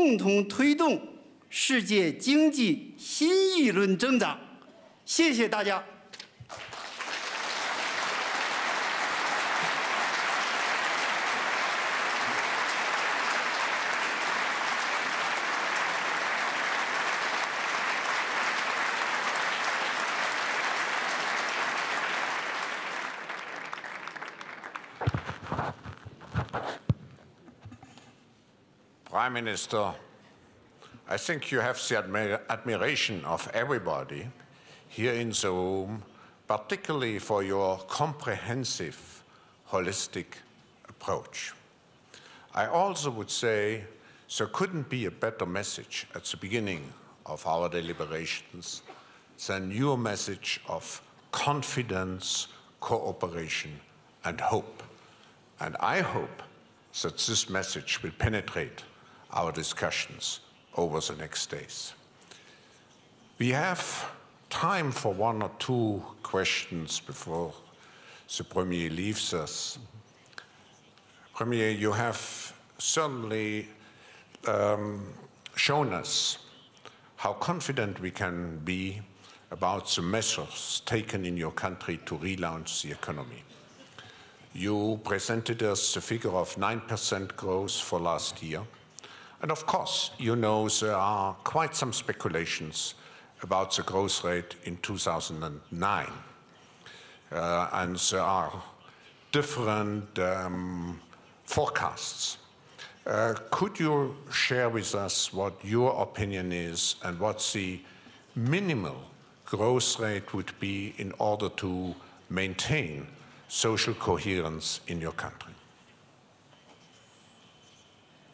共同推动世界经济新一轮增长。谢谢大家。 Prime Minister, I think you have the admiration of everybody here in the room, particularly for your comprehensive, holistic approach. I also would say there couldn't be a better message at the beginning of our deliberations than your message of confidence, cooperation, and hope. And I hope that this message will penetrate our discussions over the next days. We have time for one or two questions before the Premier leaves us. Premier, you have certainly shown us how confident we can be about the measures taken in your country to relaunch the economy. You presented us the figure of 9% growth for last year. And of course, you know there are quite some speculations about the growth rate in 2009. And there are different forecasts. Could you share with us what your opinion is and what the minimal growth rate would be in order to maintain social coherence in your country?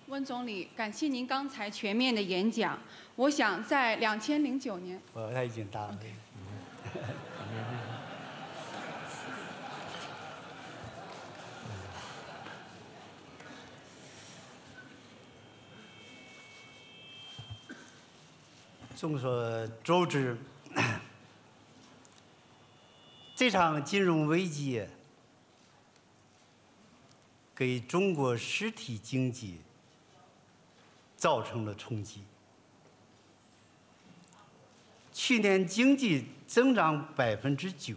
温总理，感谢您刚才全面的演讲。我想在2009年，他已经答了。众所周知，这场金融危机给中国实体经济造成了冲击。去年经济增长9%，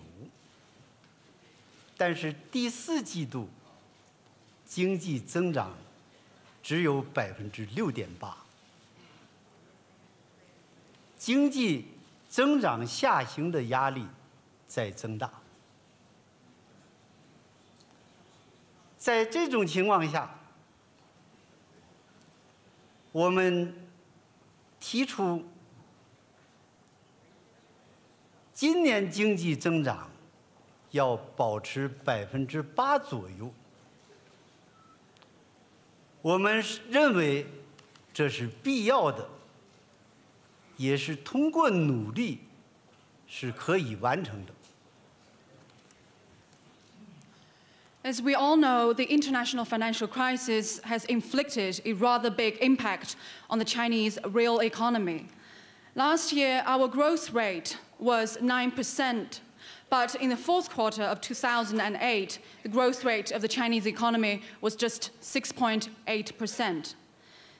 但是第4季度经济增长只有6.8%，经济增长下行的压力在增大。在这种情况下，我们提出今年经济增长要保持8%左右。我们认为这是必要的，也是通过努力是可以完成的。 As we all know, the international financial crisis has inflicted a rather big impact on the Chinese real economy. Last year, our growth rate was 9%, but in the fourth quarter of 2008, the growth rate of the Chinese economy was just 6.8%.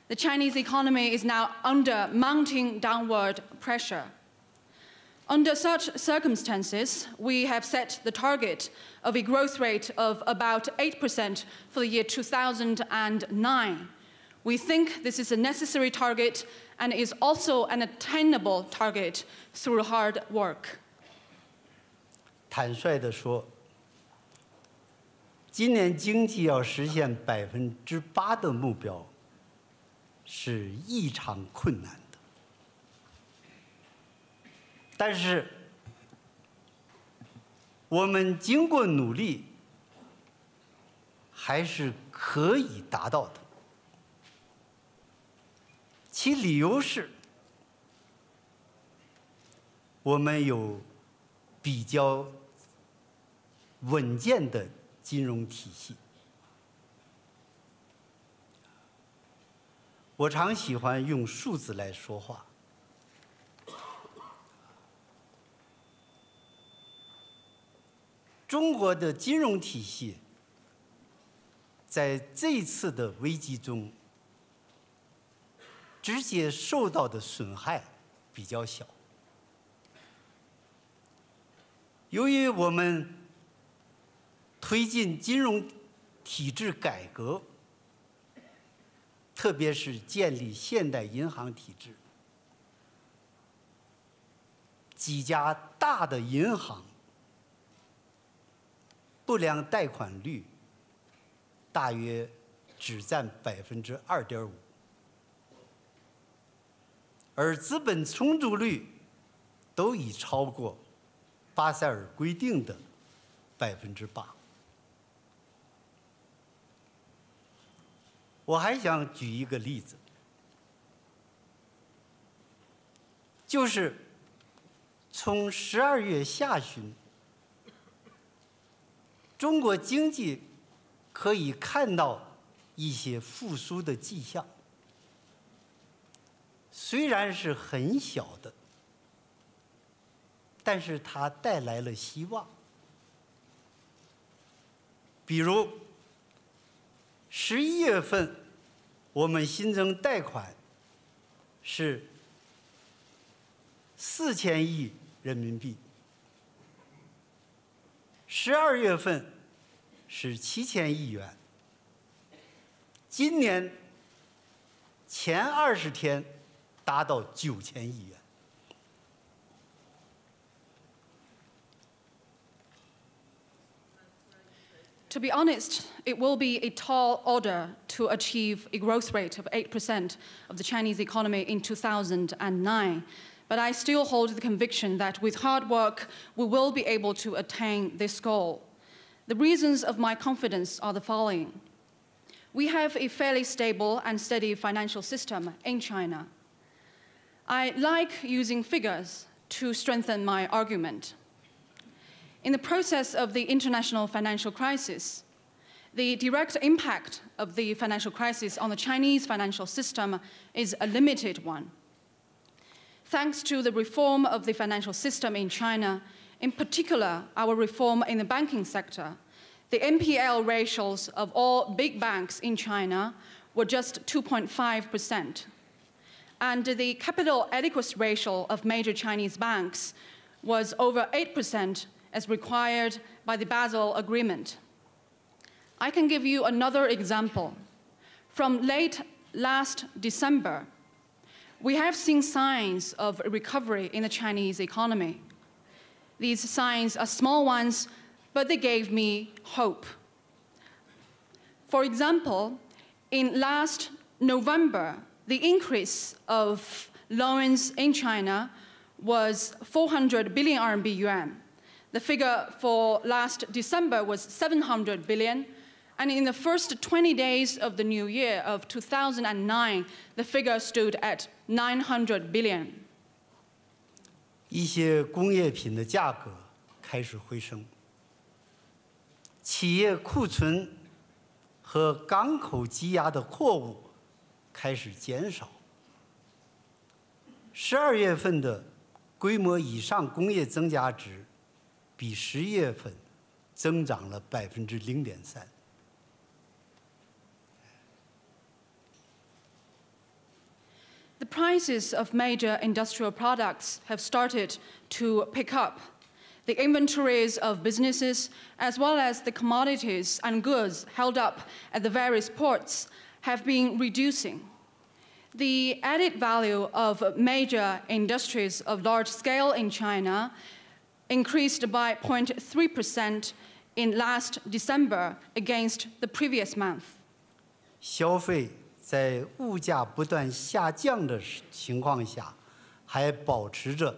The Chinese economy is now under mounting downward pressure. Under such circumstances, we have set the target of a growth rate of about 8% for the year 2009. We think this is a necessary target and is also an attainable target through hard work. 坦率地说，今年经济要实现8%的目标是异常困难的。 但是，我们经过努力，还是可以达到的。其理由是，我们有比较稳健的金融体系。我常喜欢用数字来说话。 中国的金融体系在这次的危机中直接受到的损害比较小。由于我们推进金融体制改革，特别是建立现代银行体制，几家大的银行不良贷款率大约只占2.5%，而资本充足率都已超过巴塞尔规定的8%。我还想举一个例子，就是从12月下旬，中国经济可以看到一些复苏的迹象，虽然是很小的，但是它带来了希望。比如11月份，我们新增贷款是4000亿人民币，12月份是7000亿元，今年前20天达到9000亿元。To be honest, it will be a tall order to achieve a growth rate of 8% of the Chinese economy in 2009. But I still hold the conviction that with hard work, we will be able to attain this goal. The reasons of my confidence are the following. We have a fairly stable and steady financial system in China. I like using figures to strengthen my argument. In the process of the international financial crisis, the direct impact of the financial crisis on the Chinese financial system is a limited one. Thanks to the reform of the financial system in China, in particular our reform in the banking sector, the NPL ratios of all big banks in China were just 2.5%. And the capital adequacy ratio of major Chinese banks was over 8%, as required by the Basel Agreement. I can give you another example. From late last December, we have seen signs of recovery in the Chinese economy. These signs are small ones, but they gave me hope. For example, in last November, the increase of loans in China was 400 billion RMB yuan. The figure for last December was 700 billion, and in the first 20 days of the new year of 2009, the figure stood at 900 billion. 一些工业品的价格开始回升，企业库存和港口积压的货物开始减少。12月份的规模以上工业增加值比10月份增长了0.3%。The prices of major industrial products have started to pick up. The inventories of businesses, as well as the commodities and goods held up at the various ports, have been reducing. The added value of major industries of large scale in China increased by 0.3% in last December against the previous month. 消费在物价不断下降的情况下，还保持着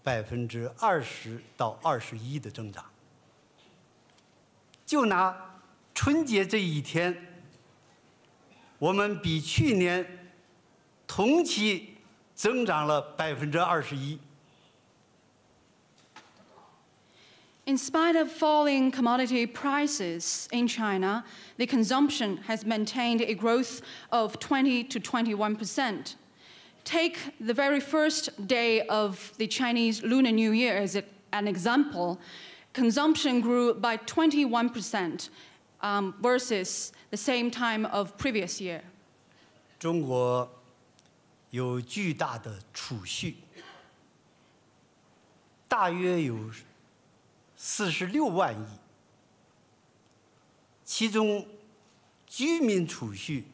20%到21%的增长。就拿春节这一天，我们比去年同期增长了21%。In spite of falling commodity prices in China, the consumption has maintained a growth of 20 to 21%. Take the very first day of the Chinese Lunar New Year as an example. Consumption grew by 21% versus the same time of previous year. 中国有巨大的储蓄，大约有46万亿，其中居民储蓄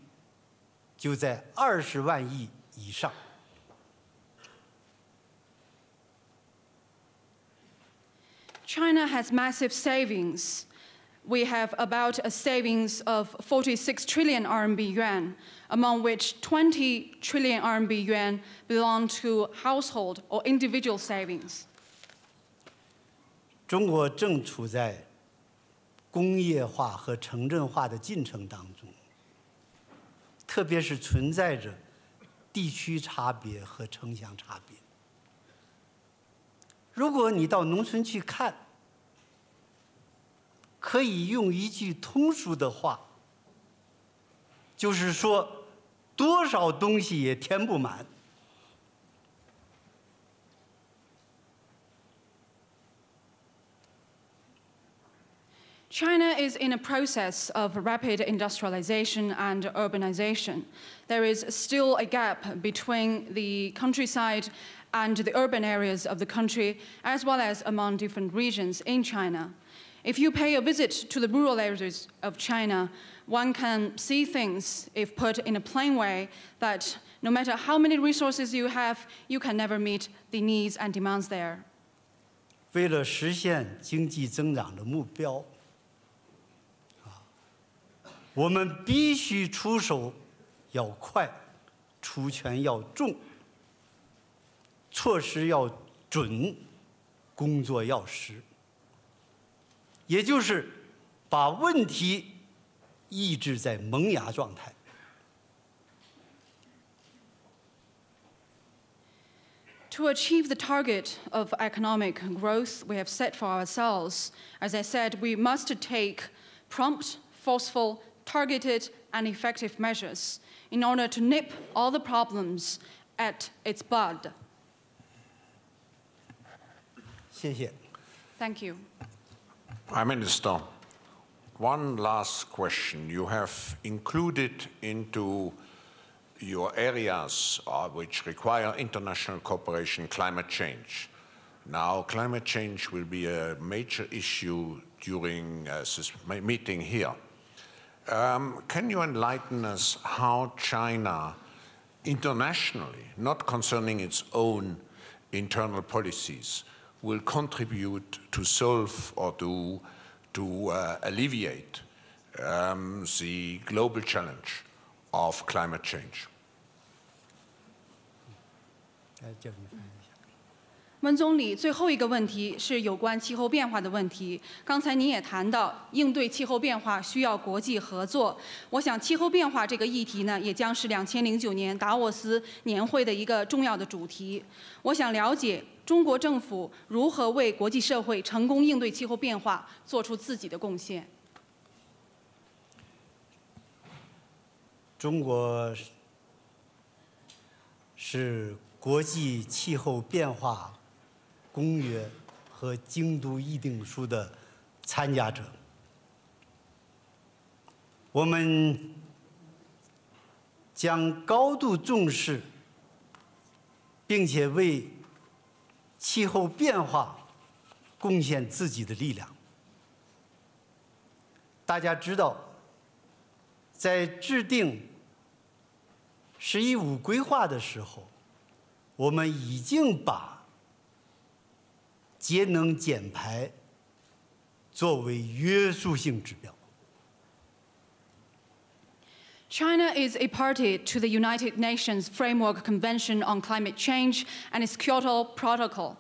就在20万亿以上。China has massive savings. We have about a savings of 46 trillion RMB yuan, among which 20 trillion RMB yuan belong to household or individual savings. 中国正处在工业化和城镇化的进程当中，特别是存在着地区差别和城乡差别。如果你到农村去看，可以用一句通俗的话，就是说，多少东西也填不满。China is in a process of rapid industrialization and urbanization. There is still a gap between the countryside and the urban areas of the country, as well as among different regions in China. If you pay a visit to the rural areas of China, one can see things, if put in a plain way, that no matter how many resources you have, you can never meet the needs and demands there. 为了实现经济增长的目标，我们必须出手要快，出拳要重，措施要准，工作要实。也就是把问题抑制在萌芽状态。To achieve the target of economic growth we have set for ourselves, as I said, we must take prompt, forceful, targeted, and effective measures in order to nip all the problems at its bud. 谢谢。Thank you. Prime Minister, one last question. You have included into your areas which require international cooperation climate change. Now, climate change will be a major issue during this meeting here. Can you enlighten us how China internationally, not concerning its own internal policies, will contribute to solve or to alleviate the global challenge of climate change? 温总理，最后一个问题是有关气候变化的问题。刚才您也谈到，应对气候变化需要国际合作。我想，气候变化这个议题呢，也将是2009年达沃斯年会的一个重要的主题。我想了解中国政府如何为国际社会成功应对气候变化做出自己的贡献。中国是国际气候变化公约和京都议定书的参加者，我们将高度重视，并且为气候变化贡献自己的力量。大家知道，在制定“十一五”规划的时候，我们已经把节能减排作为约束性指标。China is a party to the United Nations Framework Convention on Climate Change and its Kyoto Protocol.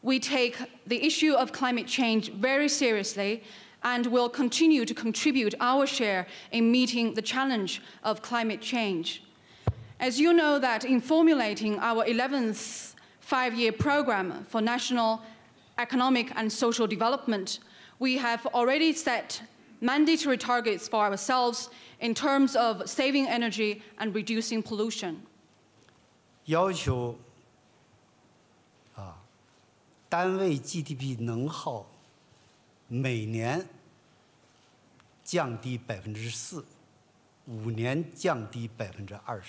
We take the issue of climate change very seriously and will continue to contribute our share in meeting the challenge of climate change. As you know that in formulating our 11th five-year program for national economic and social development, we have already set mandatory targets for ourselves in terms of saving energy and reducing pollution. 要求单位 GDP 能耗每年降低4%，5年降低20%。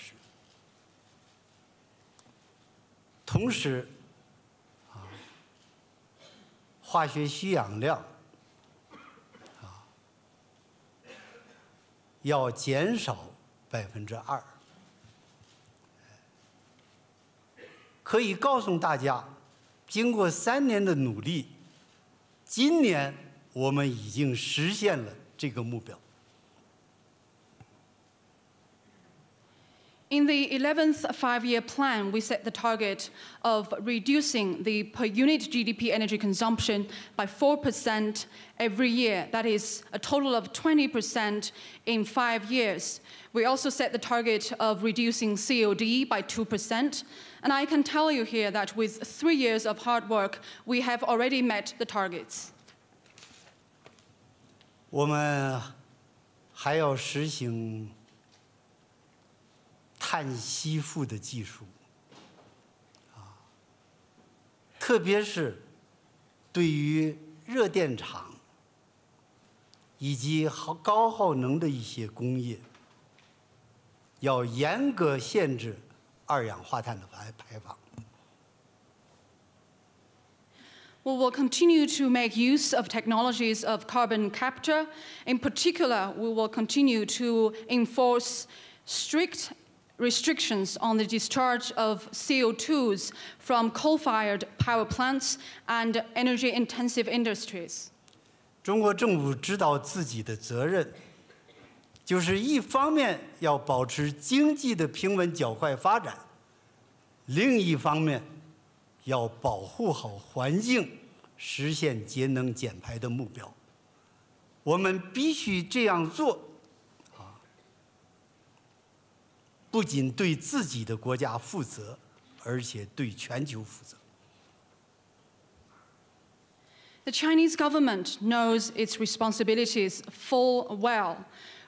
同时，化学需氧量要减少2%。可以告诉大家，经过3年的努力，今年我们已经实现了这个目标。In the 11th five-year plan, we set the target of reducing the per unit GDP energy consumption by 4% every year. That is a total of 20% in 5 years. We also set the target of reducing COD by 2%. And I can tell you here that with 3 years of hard work, we have already met the targets. 我们还要实行碳吸附的技术，特别是对于热电厂以及高耗能的一些工业，要严格限制二氧化碳的排放。We will continue to make use of technologies of carbon capture. In particular, we will continue to enforce strict restrictions on the discharge of CO2s from coal-fired power plants and energy-intensive industries. 中国政府知道自己的责任，就是一方面要保持经济的平稳较快发展，另一方面要保护好环境，实现节能减排的目标。我们必须这样做，不仅对自己的国家负责，而且对全球负责。The Chinese government knows its responsibilities full well.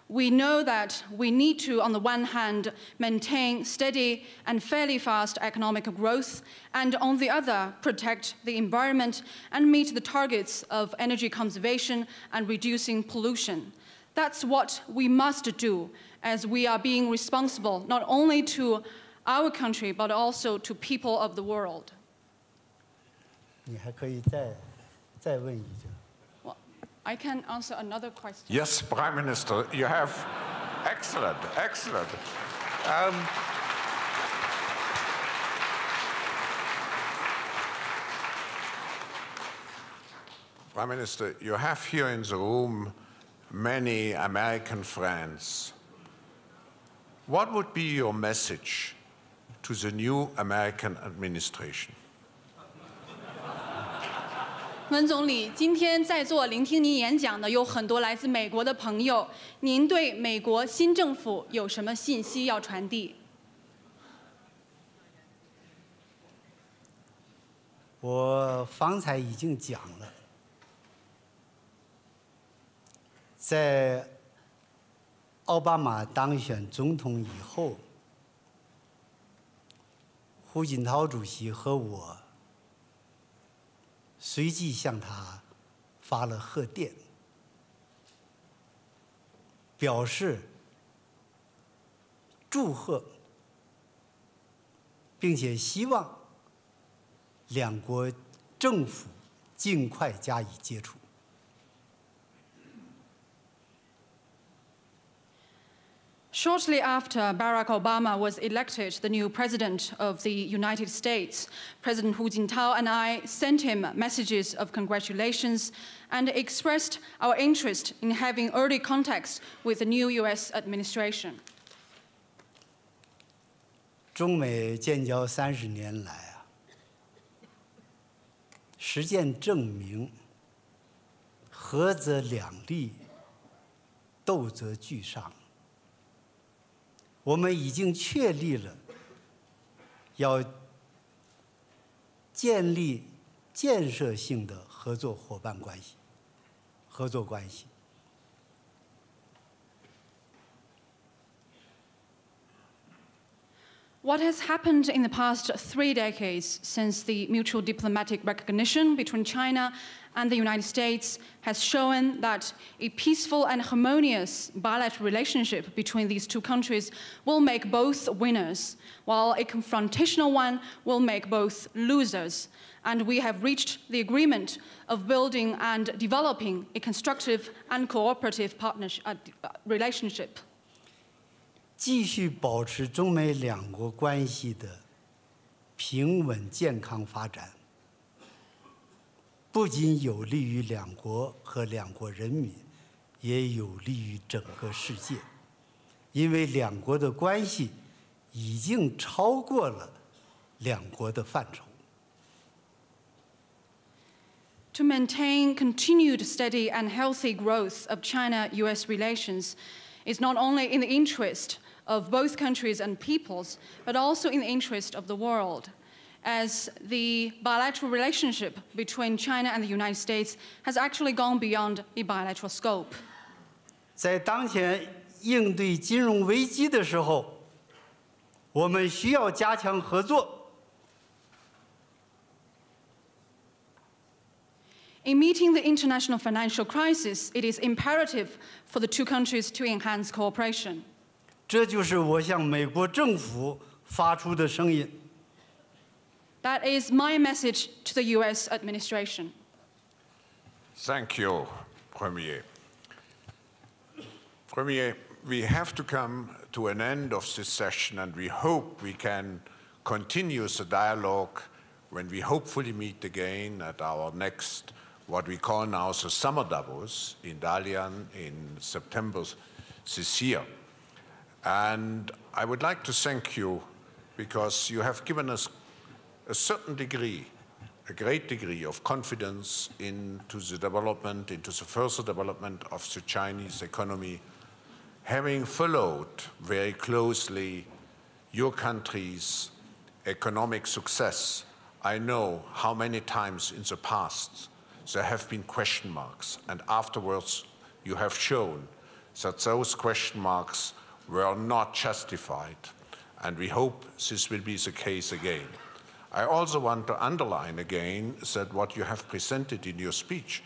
We know that we need to, on the one hand, maintain steady and fairly fast economic growth, and on the other, protect the environment and meet the targets of energy conservation and reducing pollution. That's what we must do, as we are being responsible not only to our country, but also to people of the world. 你还可以再问一句。I can answer another question. Yes, Prime Minister, you have excellent, excellent. Prime Minister, you have here in the room many American friends. What would be your message to the new American administration? 温总理，今天在座聆听您演讲的有很多来自美国的朋友，您对美国新政府有什么信息要传递？我方才已经讲了，在奥巴马当选总统以后，胡锦涛主席和我随即向他发了贺电，表示祝贺，并且希望两国政府尽快加以接触。Shortly after Barack Obama was elected the new president of the United States, President Hu Jintao and I sent him messages of congratulations and expressed our interest in having early contacts with the new U.S. administration. 中美建交30年来实践证明，合则两利，斗则俱伤。我们已经确立了要建立建设性的合作关系。What has happened in the past 3 decades since the mutual diplomatic recognition between China and the United States has shown that a peaceful and harmonious bilateral relationship between these two countries will make both winners, while a confrontational one will make both losers. And we have reached the agreement of building and developing a constructive and cooperative relationship. 继续保持中美两国关系的平稳健康发展，不仅有利于两国和两国人民，也有利于整个世界，因为两国的关系已经超过了两国的范畴。To maintain continued steady and healthy growth of China-US relations is not only in the interest of both countries and peoples, but also in the interest of the world, as the bilateral relationship between China and the United States has actually gone beyond a bilateral scope. 在当前应对金融危机的时候，我们需要加强合作。 In meeting the international financial crisis, it is imperative for the two countries to enhance cooperation. 这就是我向美国政府发出的声音。 That is my message to the US administration. Thank you, Premier. Premier, we have to come to an end of this session, and we hope we can continue the dialogue when we hopefully meet again at our next, what we call now the Summer Davos in Dalian in September this year. And I would like to thank you because you have given us a certain degree, a great degree of confidence into the development, into the further development of the Chinese economy, having followed very closely your country's economic success. I know how many times in the past there have been question marks, and afterwards you have shown that those question marks were not justified, and we hope this will be the case again. I also want to underline again that what you have presented in your speech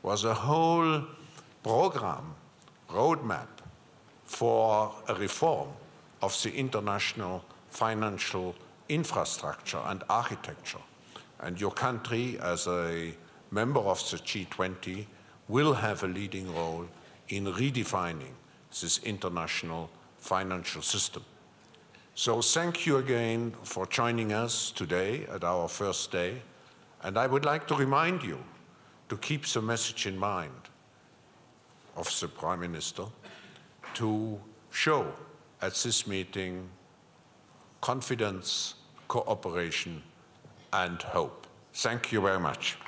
was a whole program, roadmap for a reform of the international financial infrastructure and architecture. And your country, as a member of the G20, will have a leading role in redefining this international financial system. So thank you again for joining us today at our first day. And I would like to remind you to keep the message in mind of the Prime Minister to show at this meeting confidence, cooperation, and hope. Thank you very much.